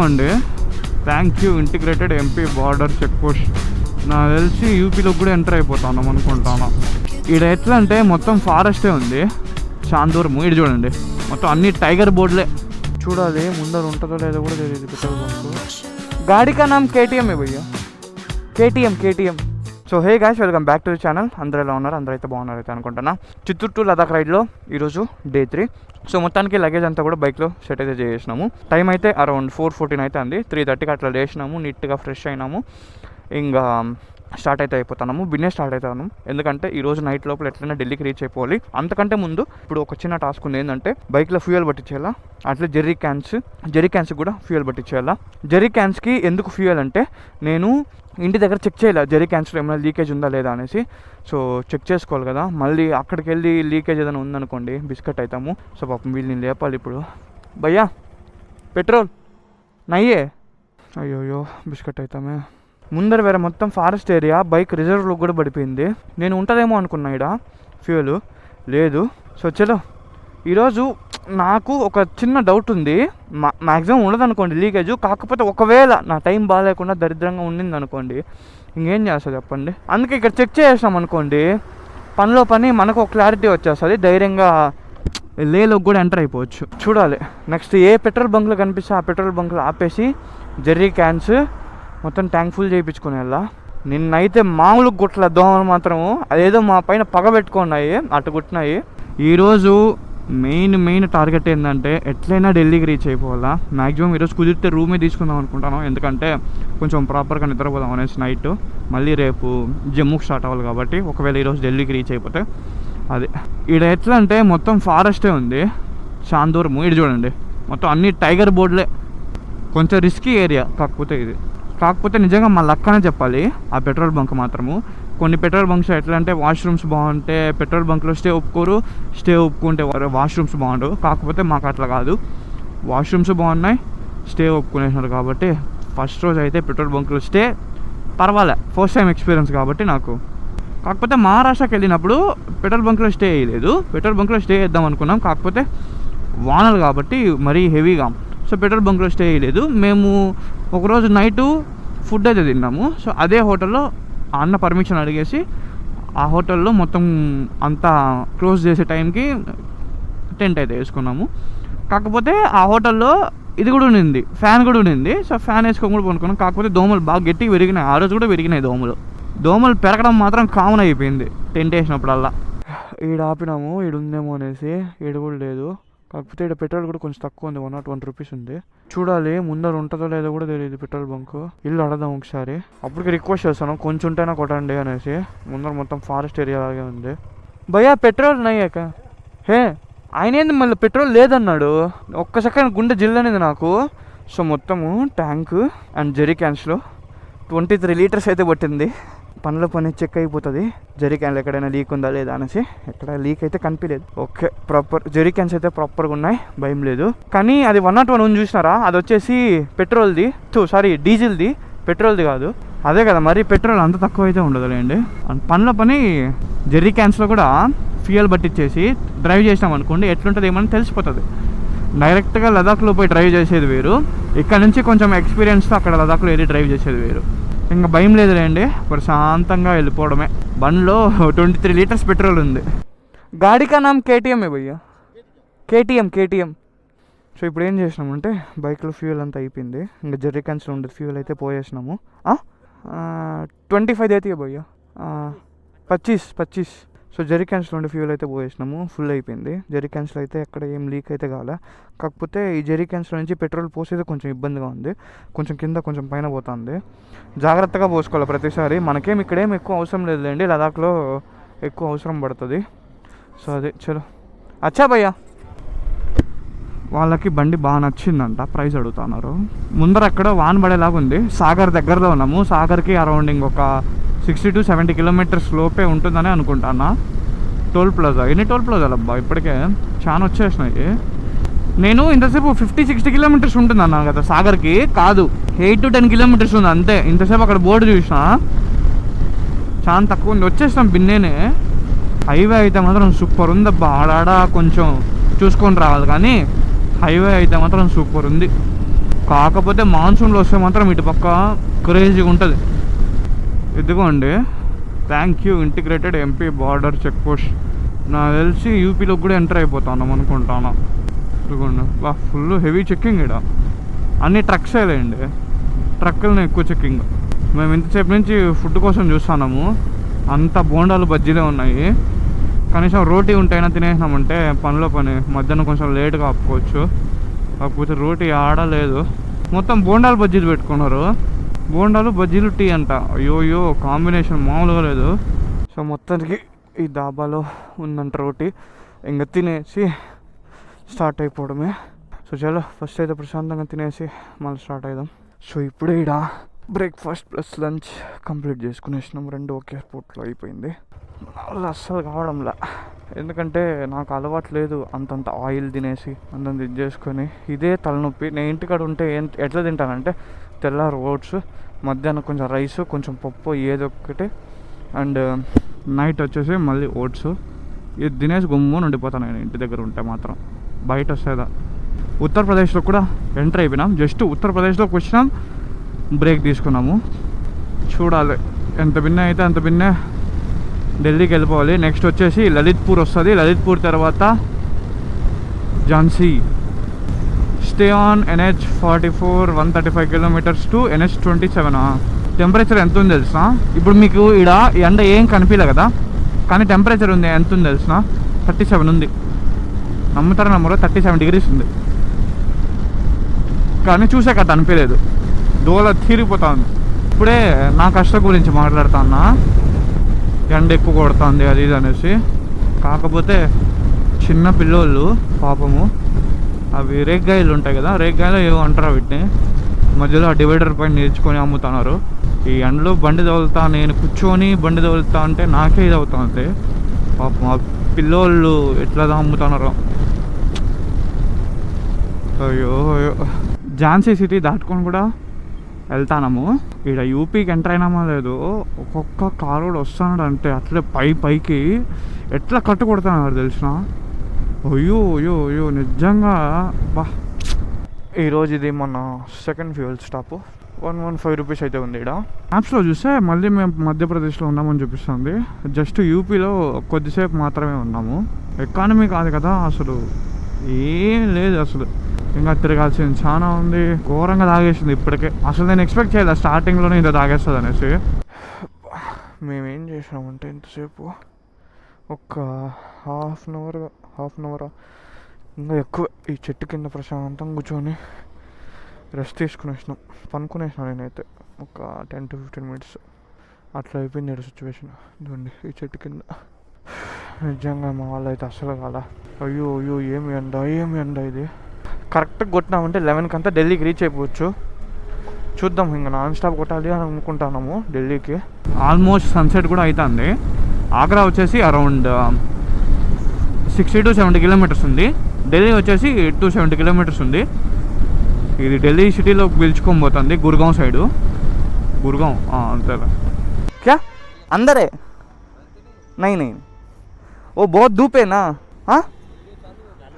ఇదిగోండి, thank you integrated MP border check post. నాకు తెలిసి యూపీలోకి కూడా ఎంటర్ అయిపోతాను అనుకుంటాను. ఇక్కడ ఎట్లా అంటే మొత్తం ఫారెస్టే ఉంది, చాలా దూరం. ఇటు చూడండి, మొత్తం అన్ని టైగర్ బోర్డులే. చూడాలి ముందర ఉంటుందో లేదో కూడా తెలియదు పెట్రోల్ బంక్. గాడి కా నామ్ కేటీఎం భయ్యా, KTM. So hey guys, welcome back to the channel. అందరూ ఎలా ఉన్నారు? అందరూ అయితే బాగున్నారు అయితే అనుకుంటున్నా. చిత్తూరు టు లదాఖ్ రైడ్లో ఈరోజు డే 3. సో మొత్తానికి లగేజ్ అంతా కూడా బైక్లో సెట్ అయితే చేసేసినాము. టైం అయితే అరౌండ్ 4:14 అయితే అంది. 3:30కి అట్లా లేచినాము, నీట్గా ఫ్రెష్ అయినాము, ఇంకా స్టార్ట్ అయితే అయిపోతున్నాము. బిన్నే స్టార్ట్ అవుతాను, ఎందుకంటే ఈరోజు నైట్ లోపల ఎట్లయినా ఢిల్లీకి రీచ్ అయిపోవాలి. అంతకంటే ముందు ఇప్పుడు ఒక చిన్న టాస్క్ ఉంది, ఏంటంటే బైక్లో ఫ్యూయల్ పట్టించేయాలా, అట్లా జెర్రీ క్యాన్స్ కూడా ఫ్యూయల్ పట్టించేయాలా. జెర్రీ క్యాన్స్కి ఎందుకు ఫ్యూయల్ అంటే, నేను ఇంటి దగ్గర చెక్ చేయాలి జెర్రీ క్యాన్స్లో ఏమైనా లీకేజ్ ఉందా లేదా అనేసి. సో చెక్ చేసుకోవాలి కదా, మళ్ళీ అక్కడికి వెళ్ళి లీకేజ్ ఏదైనా ఉందనుకోండి బిస్కెట్ అవుతాము. సో పాపం వీళ్ళని లేపాలి ఇప్పుడు. భయ్యా పెట్రోల్ నయ్యే, అయ్యోయ్యో బిస్కెట్ అవుతామే. ముందర వేరే మొత్తం ఫారెస్ట్ ఏరియా, బైక్ రిజర్వ్లో కూడా పడిపోయింది. నేను ఉంటుందేమో అనుకున్నా ఇక్కడ ఫ్యూయల్, లేదు. సో చలో, ఈరోజు నాకు ఒక చిన్న డౌట్ ఉంది. మ్యాక్సిమం ఉండదు అనుకోండి లీకేజ్, కాకపోతే ఒకవేళ నా టైం బాగాలేకుండా దరిద్రంగా ఉండింది అనుకోండి, ఇంకేం చేస్తుంది చెప్పండి. అందుకే ఇక్కడ చెక్ చేసాం అనుకోండి, పనిలో పని మనకు ఒక క్లారిటీ వచ్చేస్తుంది, ధైర్యంగా లేలోకి కూడా ఎంటర్ అయిపోవచ్చు. చూడాలి నెక్స్ట్ ఏ పెట్రోల్ బంక్లో కనిపిస్తే ఆ పెట్రోల్ బంక్లో ఆపేసి జెర్రీ క్యాన్స్ మొత్తం ట్యాంక్ ఫుల్ చేయించుకుని వెళ్ళా. నిన్నైతే మామూలు గుట్ల దోమలు మాత్రము అదేదో మా పైన పగ పెట్టుకున్నాయి, అటు గుట్టినాయి. ఈరోజు మెయిన్ టార్గెట్ ఏంటంటే ఎట్లయినా ఢిల్లీకి రీచ్ అయిపోవాలా. మ్యాక్సిమం ఈరోజు కుదిరితే రూమే తీసుకుందాం అనుకుంటాను, ఎందుకంటే కొంచెం ప్రాపర్గా నిద్రపోదాం అనేసి నైట్. మళ్ళీ రేపు జమ్మూకి స్టార్ట్ అవ్వాలి కాబట్టి, ఒకవేళ ఈరోజు ఢిల్లీకి రీచ్ అయిపోతే అదే. ఇక్కడ ఎట్లా అంటే మొత్తం ఫారెస్టే ఉంది, చాలా దూరం. ఇటు చూడండి, మొత్తం అన్ని టైగర్ బోర్డులే. కొంచెం రిస్కీ ఏరియా కాకపోతే నిజంగా మా లక్కనే చెప్పాలి ఆ పెట్రోల్ బంక్ మాత్రము. కొన్ని పెట్రోల్ బంక్స్ ఎట్లా అంటే వాష్రూమ్స్ బాగుంటే పెట్రోల్ బంక్లో స్టే ఒప్పుకుంటే వాష్రూమ్స్ బాగుండవు. కాకపోతే మాకు అట్లా కాదు, వాష్రూమ్స్ బాగున్నాయి, స్టే ఒప్పుకునేసినారు. కాబట్టి ఫస్ట్ రోజు అయితే పెట్రోల్ బంక్లో స్టే పర్వాలే, ఫస్ట్ టైం ఎక్స్పీరియన్స్ కాబట్టి నాకు. కాకపోతే మహారాష్ట్రకి వెళ్ళినప్పుడు పెట్రోల్ బంక్లో స్టే వేయలేదు, పెట్రోల్ బంక్లో స్టే చేద్దాం అనుకున్నాం, కాకపోతే వానలు కాబట్టి మరీ హెవీగా. సో పెట్రోల్ బంక్లో స్టే చేయలేదు. మేము ఒకరోజు నైటు ఫుడ్ అయితే తిన్నాము. సో అదే హోటల్లో అన్న పర్మిషన్ అడిగేసి ఆ హోటల్లో మొత్తం అంతా క్లోజ్ చేసే టైంకి టెంట్ అయితే వేసుకున్నాము. కాకపోతే ఆ హోటల్లో ఇది కూడా ఉండింది, ఫ్యాన్ కూడా ఉండింది. సో ఫ్యాన్ వేసుకొని కూడా పనుకున్నాం. కాకపోతే దోమలు బాగా గట్టిగా పెరిగినాయి, ఆ రోజు కూడా పెరిగినాయి దోమలు పెరగడం మాత్రం కామన్ అయిపోయింది టెంట్ వేసినప్పుడల్లా. ఈడ ఆపినాము, ఈడ ఉందేమో అనేసి, ఈడ కూడా లేదు. కాకపోతే ఇక్కడ పెట్రోల్ కూడా కొంచెం తక్కువ ఉంది, 101 రూపీస్ ఉంది. చూడాలి ముందర ఉంటుందో లేదో కూడా తెలియదు పెట్రోల్ బంక్. ఇల్లు అడదాం ఒకసారి, అప్పటికి రిక్వెస్ట్ చేస్తాను కొంచెం ఉంటేనా కొట్టండి అనేసి. ముందర మొత్తం ఫారెస్ట్ ఏరియా లాగే ఉంది. భయ్యా పెట్రోల్ నయ్యాక హే, ఆయన ఏంది మళ్ళీ పెట్రోల్ లేదన్నాడు. ఒక్క సెకండ్ గుండె జిల్లనేది నాకు. సో మొత్తము ట్యాంక్ అండ్ జెర్రీ క్యాన్స్లో 23 లీటర్స్ అయితే పట్టింది. పనిలో పని చెక్ అయిపోతుంది జెర్రీ క్యాన్లు ఎక్కడైనా లీక్ ఉందా లేదా అనేసి. ఎక్కడ లీక్ అయితే కనిపించలేదు. ఓకే, ప్రాపర్ జెర్రీ క్యాన్స్ అయితే ప్రాపర్గా ఉన్నాయి, భయం లేదు. కానీ అది 101 ఉంది చూసినారా, అది వచ్చేసి పెట్రోల్ది, డీజిల్ది, పెట్రోల్ది కాదు. అదే కదా మరి, పెట్రోల్ అంత తక్కువ అయితే ఉండదులేండి. పనిలో పని జెర్రీ క్యాన్స్లో కూడా ఫ్యూయల్ పట్టించేసి డ్రైవ్ చేసినాం అనుకోండి, ఎట్లుంటుంది ఏమని తెలిసిపోతుంది. డైరెక్ట్గా లదాఖ్లో పోయి డ్రైవ్ చేసేది వేరు, ఇక్కడ నుంచి కొంచెం ఎక్స్పీరియన్స్తో అక్కడ లదాఖ్లో వెళ్ళి డ్రైవ్ చేసేది వేరు. ఇంకా భయం లేదులేండి, ప్రశాంతంగా వెళ్ళిపోవడమే. బండ్లో 23 లీటర్స్ పెట్రోల్ ఉంది. గాడి కా నామ్ కేటీఎం భయ్యా, కేటీఎం. సో ఇప్పుడు ఏం చేసినామంటే బైక్లో ఫ్యూయల్ అంతా అయిపోయింది, ఇంకా జెర్రీ క్యాన్స్లో ఉండేది ఫ్యూయల్ అయితే పోయేసినాము. 25 అయితే భయ్యా, 25. సో జెర్రీ క్యాన్స్లో ఉండే ఫ్యూయల్ అయితే పోయేసినాము, ఫుల్ అయిపోయింది. జెర్రీ క్యాన్స్లో అయితే ఎక్కడ ఏం లీక్ అయితే కాలే. కాకపోతే ఈ జెర్రీ క్యాన్స్లో నుంచి పెట్రోల్ పోసేది కొంచెం ఇబ్బందిగా ఉంది, కొంచెం కింద కొంచెం పైన పోతుంది. జాగ్రత్తగా పోసుకోవాలి ప్రతిసారి. మనకేం ఇక్కడేం ఎక్కువ అవసరం లేదులేండి, లదాఖ్లో ఎక్కువ అవసరం పడుతుంది. సో అదే చలో. అచ్చా భయ్యా, వాళ్ళకి బండి బాగా నచ్చిందంట, ప్రైస్ అడుగుతున్నారు. ముందర ఎక్కడో వాన్ పడేలాగా ఉంది. సాగర్ దగ్గరలో ఉన్నాము, సాగర్కి అరౌండింగ్ ఒక 60 to 70 కిలోమీటర్స్ లోపే ఉంటుందని అనుకుంటానా. టోల్ ప్లాజా, ఎన్ని టోల్ ప్లాజాలు అబ్బా, ఇప్పటికే చాలా వచ్చేసినాయి. నేను ఇంతసేపు 50-60 కిలోమీటర్స్ ఉంటుంది అన్నాను కదా సాగర్కి, కాదు 8 to 10 కిలోమీటర్స్ ఉంది అంతే. ఇంతసేపు అక్కడ బోర్డు చూసిన చాలా తక్కువ ఉంది. వచ్చేసినాం బిన్నేనే. హైవే అయితే మాత్రం సూపర్ ఉందబ్బా, ఆడాడ కొంచెం చూసుకొని రావాలి, కానీ హైవే అయితే మాత్రం సూపర్ ఉంది. కాకపోతే మాన్సూన్లో వస్తే మాత్రం ఇటు పక్క క్రేజీగా ఉంటుంది. ఇదిగోండి thank you integrated MP border check post. నాకు తెలిసి యూపీలోకి కూడా ఎంటర్ అయిపోతాను అనుకుంటాను. ఇదిగోండి బా ఫుల్ హెవీ చెక్కింగ్ ఇక్కడ. అన్ని ట్రక్స్ వేయండి, ట్రక్కులను ఎక్కువ చెక్కింగ్. మేము ఇంతసేపు నుంచి ఫుడ్ కోసం చూస్తున్నాము, అంత బోండాలు బజ్జీలే ఉన్నాయి. కనీసం రోటీ ఉంటైనా తినేసినామంటే పనిలో పని, మధ్యాహ్నం కొంచెం లేట్గా ఆపుకోవచ్చు. కాకపోతే రోటీ ఆడలేదు, మొత్తం బోండాలు బజ్జీలు పెట్టుకున్నారు. బోండాలు బజ్జీలు టీ అంట. అయ్యో కాంబినేషన్ మామూలుగా లేదు. సో మొత్తానికి ఈ దాబాలో ఉందంట రోటీ, ఇంకా తినేసి స్టార్ట్ అయిపోవడమే. సో చాలా ఫస్ట్ అయితే ప్రశాంతంగా తినేసి మళ్ళీ స్టార్ట్ అవుదాం. సో ఇప్పుడు ఇక్కడ బ్రేక్ఫాస్ట్ ప్లస్ లంచ్ కంప్లీట్ చేసుకునేసినాం, రెండు ఒకే స్పోర్ట్లో అయిపోయింది. అలా అస్సలు కావడంలా, ఎందుకంటే నాకు అలవాటు లేదు అంతంత ఆయిల్ తినేసి అంతంత ఇది చేసుకొని. ఇదే తలనొప్పి. నేను ఇంటికాడ ఉంటే ఎట్లా తింటానంటే తెల్లారు ఓట్స్, మధ్యాహ్నం కొంచెం రైస్, కొంచెం పప్పు ఏదో ఒకటి, అండ్ నైట్ వచ్చేసి మళ్ళీ ఓట్స్. ఇది తినేసి గుమ్మని ఉండిపోతాను నేను ఇంటి దగ్గర ఉంటే మాత్రం. బయట వస్తుందా ఉత్తరప్రదేశ్లో కూడా ఎంటర్ అయిపోయినాం. జస్ట్ ఉత్తరప్రదేశ్లోకి వచ్చినాం, బ్రేక్ తీసుకున్నాము. చూడాలి ఎంత భిన్న అయితే అంత భిన్న ఢిల్లీకి వెళ్ళిపోవాలి. నెక్స్ట్ వచ్చేసి లలిత్పూర్ వస్తుంది. లలిత్పూర్ తర్వాత Jhansi. Stay on NH44 135 kilometres to NH27. Temperature ఎంత ఉంది తెలిసిన? ఇప్పుడు మీకు ఈడ ఎండ ఏం కనిపించలే కదా, కానీ టెంపరేచర్ ఉంది ఎంత ఉంది తెలిసిన? 37 ఉంది. నమ్ముతారా నమ్మరో 37 degrees ఉంది. కానీ చూసాక అట్లా అనిపించలేదు, దోల తీరిపోతా ఉంది. ఇప్పుడే నా కష్టం గురించి మాట్లాడుతున్నా, ఎండ ఎక్కువ కొడుతుంది అది ఇది అనేసి. కాకపోతే చిన్న పిల్లోళ్ళు పాపము, అవి రేగ్గాయలు ఉంటాయి కదా, రేగ్గాయలు ఏవో అంటారు వీటిని, మధ్యలో ఆ డివైడర్ పైన నేర్చుకొని అమ్ముతున్నారు. ఈ ఎండలో బండి తగులుతా, నేను కూర్చొని బండి తగులుతా అంటే నాకే ఇది అవుతుంది. పాపం ఆ పిల్లోళ్ళు ఎట్లా అమ్ముతున్నారు. అయ్యో ఝాన్సీ సిటీ దాటుకొని కూడా వెళ్తాము. ఇక్కడ యూపీకి ఎంటర్ అయినామా లేదు, ఒక్కొక్క కారు కూడా వస్తున్నాడు అంటే అట్లే పైకి ఎట్లా కట్టు కొడుతున్నారు తెలిసిన? అయ్యో నిజంగా బా. ఈరోజు ఇది మన సెకండ్ ఫ్యూయల్ స్టాప్. 115 రూపీస్ అయితే ఉంది. ఇక్కడ మ్యాప్స్లో చూస్తే మళ్ళీ మేము మధ్యప్రదేశ్లో ఉన్నామని చూపిస్తుంది. జస్ట్ యూపీలో కొద్దిసేపు మాత్రమే ఉన్నాము. ఎకానమీ కాదు కదా అసలు, ఏం లేదు అసలు. ఇంకా తిరగాల్సింది చాలా ఉంది. ఘోరంగా తాగేసింది ఇప్పటికే. అసలు నేను ఎక్స్పెక్ట్ చేయలేదు స్టార్టింగ్లోనే ఇంత తాగేస్తుంది అనేసి. మేమేం చేసినామంటే ఇంతసేపు ఒక హాఫ్ అన్ అవర్ ఇంకా ఎక్కువ ఈ చెట్టు కింద ప్రశాంతంగా కూర్చొని రెస్ట్ తీసుకునేసినాం. పనుకునేసినాను నేనైతే ఒక 10 to 15 minutes అట్లా అయిపోయింది సిచ్యువేషన్. ఇదండి ఈ చెట్టు కింద. నిజంగా మా వాళ్ళు అయితే అస్సలు కాదా. అయ్యో ఏమి ఎండ ఇది. కరెక్ట్గా కొట్టినామంటే 11కి అంతా ఢిల్లీకి రీచ్ అయిపోవచ్చు. చూద్దాం, ఇంకా నాన్ స్టాప్ కొట్టాలి అని అనుకుంటున్నాము ఢిల్లీకి. ఆల్మోస్ట్ సన్సెట్ కూడా అవుతుంది. ఆగ్రా వచ్చేసి అరౌండ్ 60 to 70 కిలోమీటర్స్ ఉంది. ఢిల్లీ వచ్చేసి 270 కిలోమీటర్స్ ఉంది. ఇది ఢిల్లీ సిటీలో పిలుచుకొని పోతుంది, గుర్గాంవ్ సైడు. గుర్గాంవ్ అంతేలా క్యా అందరే नहीं वो बहुत धूप है ना.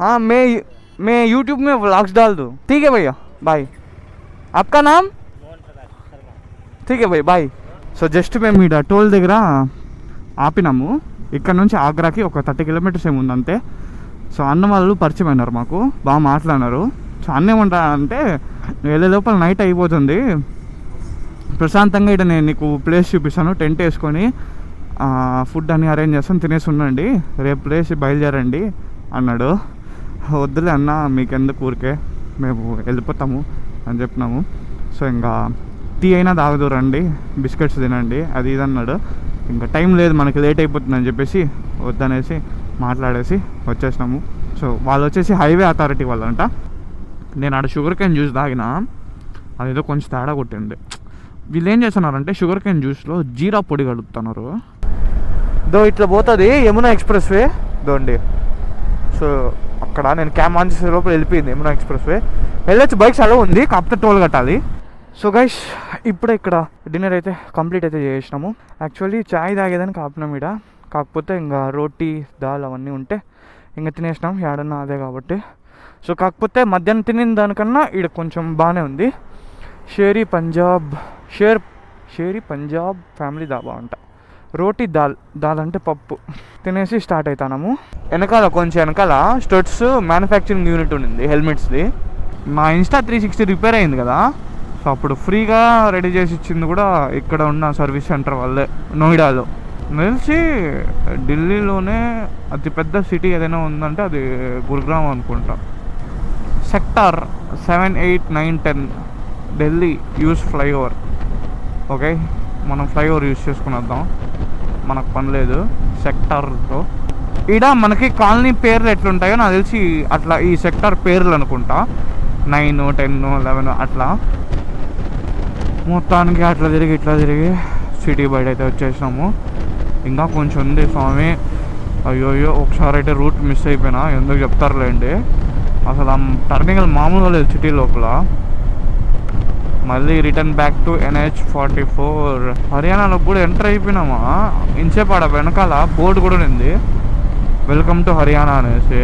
हाँ मैं YouTube में व्लॉग्स डाल दूँ. ठीक है भैया, बाय. आपका नाम? ठीक है भाई, బాయ్. సో జస్ట్ మేము ఇక్కడ టోల్ దగ్గర ఆపినాము. ఇక్కడ నుంచి ఆగ్రాకి ఒక 30 కిలోమీటర్స్ ఏముంది అంతే. సో అన్న వాళ్ళు పరిచయం అయినారు మాకు, బాగా మాట్లాడినారు. సో అన్న ఏమంటారంటే వెళ్ళే లోపల నైట్ అయిపోతుంది, ప్రశాంతంగా ఇక్కడ నేను నీకు ప్లేస్ చూపిస్తాను, టెంట్ వేసుకొని ఫుడ్ అన్నీ అరేంజ్ చేస్తాను, తినేసి ఉండండి, రేపు ప్లేస్ బయలుదేరండి అన్నాడు. వద్దులే అన్న మీకెందుకు ఊరికే, మేము వెళ్ళిపోతాము అని చెప్పినాము. సో ఇంకా టీ అయినా తాగదు రండి, బిస్కెట్స్ తినండి అది ఇది అన్నాడు. ఇంకా టైం లేదు మనకి, లేట్ అయిపోతుందని చెప్పేసి వద్దనేసి మాట్లాడేసి వచ్చేసినాము. సో వాళ్ళు వచ్చేసి హైవే అథారిటీ వాళ్ళంట. నేను ఆడ షుగర్ కేన్ జ్యూస్ తాగినా, అదేదో కొంచెం తేడా కొట్టింది. వీళ్ళు ఏం చేస్తున్నారంటే షుగర్ కేన్ జ్యూస్లో జీరా పొడి కలుపుతున్నారు. దో ఇట్లా పోతుంది యమునా ఎక్స్ప్రెస్ వే దోండి. సో అక్కడ నేను క్యామ్ ఆన్ చేసే లోపల వెళ్ళిపోయింది యమునా ఎక్స్ప్రెస్ వే. వెళ్ళొచ్చు, బైక్స్ అలా ఉంది, కాకపోతే టోల్ కట్టాలి. సో గైస్ ఇప్పుడే ఇక్కడ డిన్నర్ అయితే కంప్లీట్ అయితే చేసినాము. యాక్చువల్లీ చాయ్ తాగేదానికి ఆపినాం ఇక్కడ, కాకపోతే ఇంకా రోటీ దాల్ అవన్నీ ఉంటే ఇంకా తినేసినాం, ఏడన్నా అదే కాబట్టి. సో కాకపోతే మధ్యాహ్నం తినిన దానికన్నా ఇక్కడ కొంచెం బాగానే ఉంది. షేరీ పంజాబ్ ఫ్యామిలీ దాబా అంట. రోటీ దాల్ అంటే పప్పు తినేసి స్టార్ట్ అవుతాము. కొంచెం వెనకాల స్టడ్స్ మ్యానుఫ్యాక్చరింగ్ యూనిట్ ఉండింది హెల్మెట్స్ది. నా ఇన్స్టా 360 రిపేర్ అయింది కదా, సో అప్పుడు ఫ్రీగా రెడీ చేసి ఇచ్చింది కూడా ఇక్కడ ఉన్న సర్వీస్ సెంటర్ వాళ్ళే, నోయిడాలో. తెలిసి ఢిల్లీలోనే అతిపెద్ద సిటీ ఏదైనా ఉందంటే అది గురుగ్రామ్ అనుకుంటా. Sector 7, 8, 9, 10 Delhi use flyover. Okay, మనం ఫ్లైఓవర్ యూస్ చేసుకుని వద్దాం, మనకు పని లేదు సెక్టార్తో. ఈడ మనకి కాలనీ పేర్లు ఎట్లుంటాయో నాకు తెలిసి అట్లా ఈ సెక్టార్ పేర్లు అనుకుంటా, 9, 10, 11 అట్లా. మొత్తానికి అట్లా తిరిగి ఇట్లా తిరిగి సిటీ బయట అయితే వచ్చేసినాము. ఇంకా కొంచెం ఉంది స్వామి. అయ్యో ఒకసారి అయితే రూట్ మిస్ అయిపోయినా, ఎందుకు చెప్తారులేండి. అసలు ఆ టర్నింగ్ మామూలుగా లేదు సిటీ లోపల. మళ్ళీ రిటర్న్ బ్యాక్ టు NH44. హర్యానాలో కూడా ఎంటర్ అయిపోయినామా. ఇంచేపాడ వెనకాల బోర్డు కూడా ఉంది, వెల్కమ్ టు హర్యానా అనేసి.